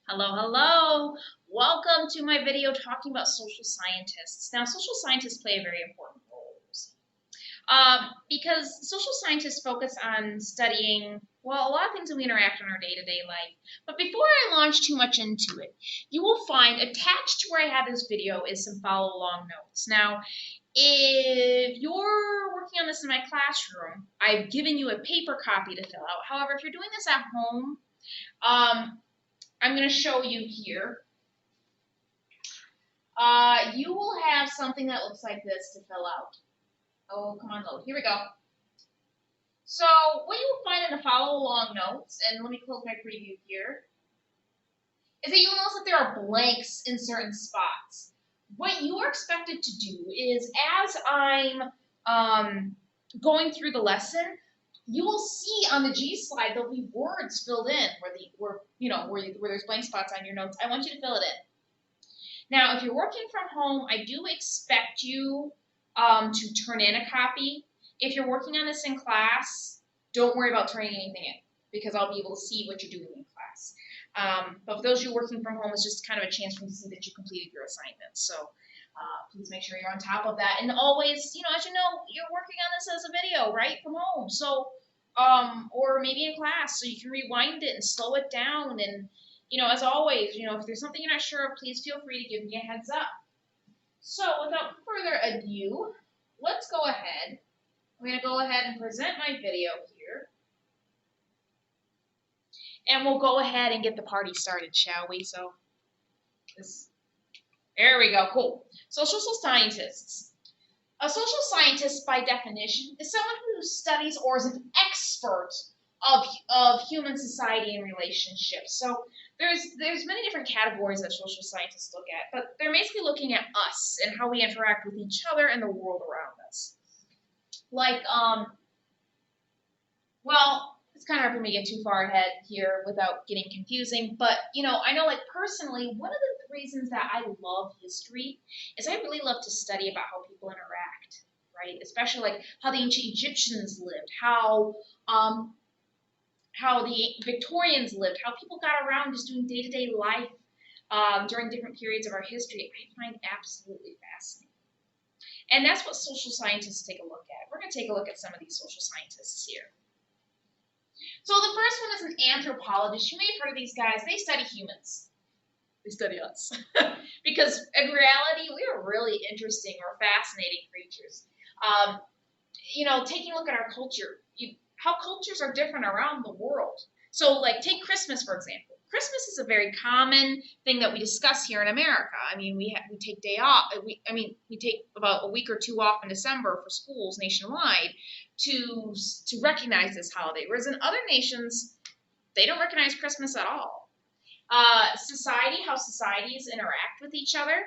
Hello, hello. Welcome to my video talking about social scientists. Now, social scientists play a very important role because social scientists focus on studying, well, a lot of things that we interact in our day-to-day life. But before I launch too much into it, you will find attached to where I have this video is some follow-along notes. Now, if you're working on this in my classroom, I've given you a paper copy to fill out. However, if you're doing this at home, I'm going to show you here. You will have something that looks like this to fill out. Oh, come on, load. Here we go. So what you will find in the follow-along notes, and let me close my preview here, is that you'll notice that there are blanks in certain spots. What you are expected to do is, as I'm going through the lesson, you will see on the G slide there'll be words filled in where there's blank spots on your notes. I want you to fill it in. Now, if you're working from home, I do expect you to turn in a copy. If you're working on this in class, don't worry about turning anything in because I'll be able to see what you're doing in class. But for those of you working from home, it's just kind of a chance for me to see that you completed your assignments. So please make sure you're on top of that. And always, as you know, you're working on this as a video, right, from home. So, or maybe in class, so you can rewind it and slow it down. And, as always, if there's something you're not sure of, please feel free to give me a heads up. So without further ado, let's go ahead. I'm going to go ahead and present my video here. And we'll go ahead and get the party started, shall we? There we go, cool. So social scientists. A social scientist, by definition, is someone who studies or is an expert of human society and relationships. So there's many different categories that social scientists look at, but they're basically looking at us and how we interact with each other and the world around us. Like, well, it's kind of hard for me to get too far ahead here without getting confusing, but, I know, like, personally, one of the reasons that I love history is I really love to study about how people interact, right? Especially, like, how the ancient Egyptians lived, how the Victorians lived, how people got around just doing day-to-day life during different periods of our history. I find absolutely fascinating. And that's what social scientists take a look at. We're going to take a look at some of these social scientists here. So the first one is an anthropologist. You may have heard of these guys. They study humans. They study us. Because in reality, we are really interesting or fascinating creatures. Taking a look at our culture, how cultures are different around the world. So, like, take Christmas, for example. Christmas is a very common thing that we discuss here in America. I mean, we take day off. We take about a week or two off in December for schools nationwide to recognize this holiday. Whereas in other nations, they don't recognize Christmas at all. Society, how societies interact with each other.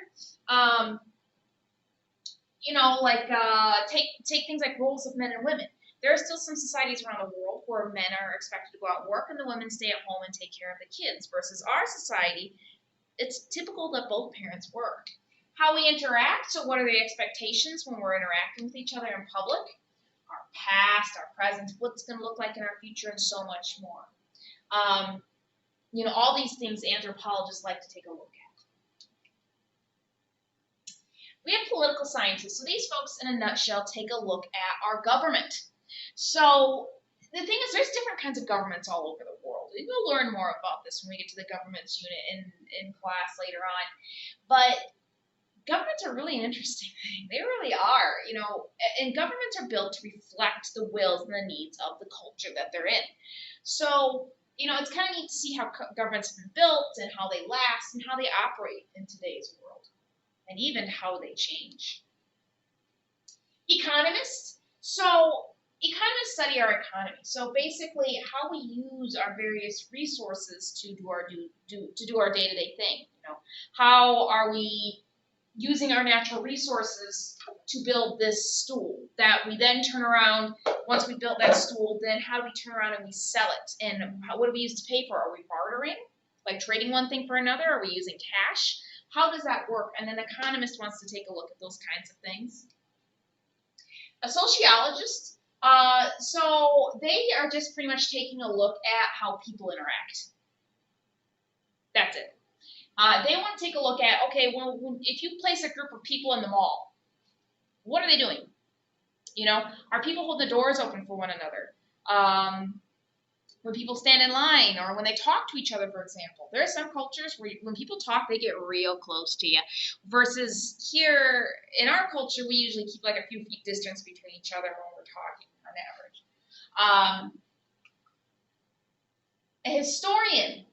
Take things like roles of men and women. There are still some societies around the world where men are expected to go out and work and the women stay at home and take care of the kids. Versus our society, it's typical that both parents work. How we interact, so what are the expectations when we're interacting with each other in public? Our past, our present, what's going to look like in our future, and so much more. All these things anthropologists like to take a look at. We have political scientists. So these folks, in a nutshell, take a look at our government. So the thing is, there's different kinds of governments all over the world. We'll learn more about this when we get to the governments unit in class later on. But governments are really an interesting thing. They really are, and governments are built to reflect the wills and the needs of the culture that they're in. So, it's kind of neat to see how governments have been built and how they last and how they operate in today's world, and even how they change. Economists. So economists study our economy. So basically, how we use our various resources to do our day-to-day thing. How are we using our natural resources to build this stool that we then turn around? Once we built that stool, then how do we turn around and we sell it? And what do we use to pay for? Are we bartering, like trading one thing for another? Are we using cash? How does that work? And an economist wants to take a look at those kinds of things. A sociologist, so they are just pretty much taking a look at how people interact. That's it. They want to take a look at, okay, well, if you place a group of people in the mall, what are they doing? You know, are people holding the doors open for one another? When people stand in line or when they talk to each other, for example. There are some cultures where when people talk, they get real close to you. Versus here in our culture, we usually keep like a few feet distance between each other when we're talking on average. A historian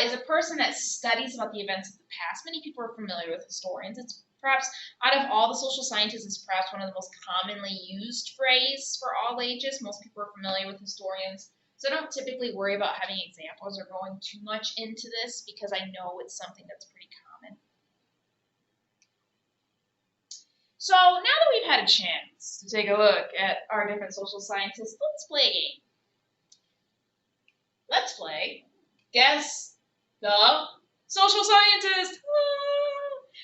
is a person that studies about the events of the past. Many people are familiar with historians. It's perhaps, out of all the social sciences, it's perhaps one of the most commonly used phrases for all ages. Most people are familiar with historians. So I don't typically worry about having examples or going too much into this because I know it's something that's pretty common. So now that we've had a chance to take a look at our different social scientists, let's play a game. Let's play Guess the Social Scientist.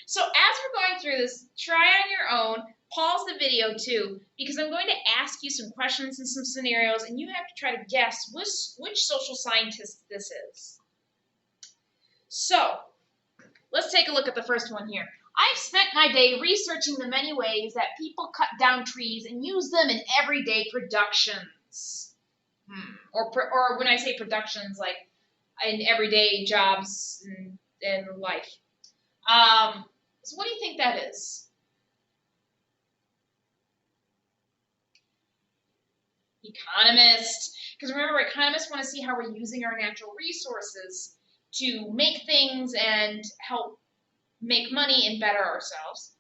So as we're going through this, try on your own. Pause the video too, because I'm going to ask you some questions and some scenarios, and you have to try to guess which social scientist this is. So let's take a look at the first one here. I've spent my day researching the many ways that people cut down trees and use them in everyday productions. Or when I say productions, like in everyday jobs and life. So what do you think that is? Economist. Because remember, economists want to see how we're using our natural resources to make things and help make money and better ourselves.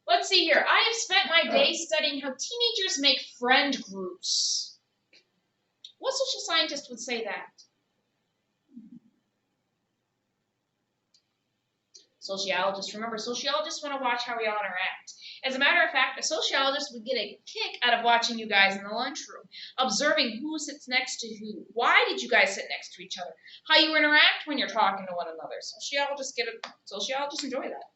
Let's see here. I have spent my day studying how teenagers make friend groups. What social scientist would say that? Sociologists. Remember, sociologists want to watch how we all interact. As a matter of fact, a sociologist would get a kick out of watching you guys in the lunchroom, observing who sits next to who. Why did you guys sit next to each other? How you interact when you're talking to one another. Sociologists enjoy that.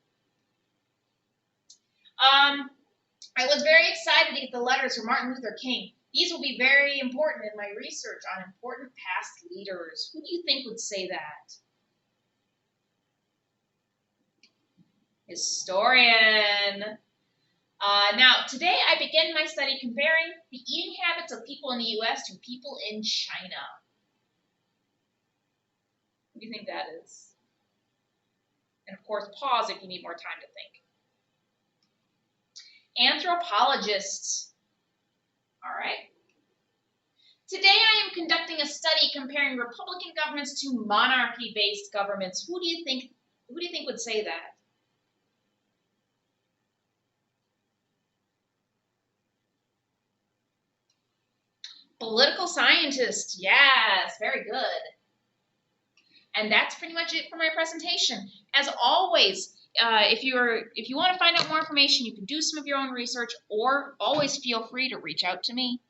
I was very excited to get the letters from Martin Luther King. These will be very important in my research on important past leaders. Who do you think would say that? Historian. Now, today I begin my study comparing the eating habits of people in the U.S. to people in China. What do you think that is? And of course, pause if you need more time to think. Anthropologists. All right. Today I am conducting a study comparing Republican governments to monarchy-based governments. Who do you think would say that? Political scientist. Yes, very good. And that's pretty much it for my presentation. As always, if you want to find out more information, you can do some of your own research, or always feel free to reach out to me.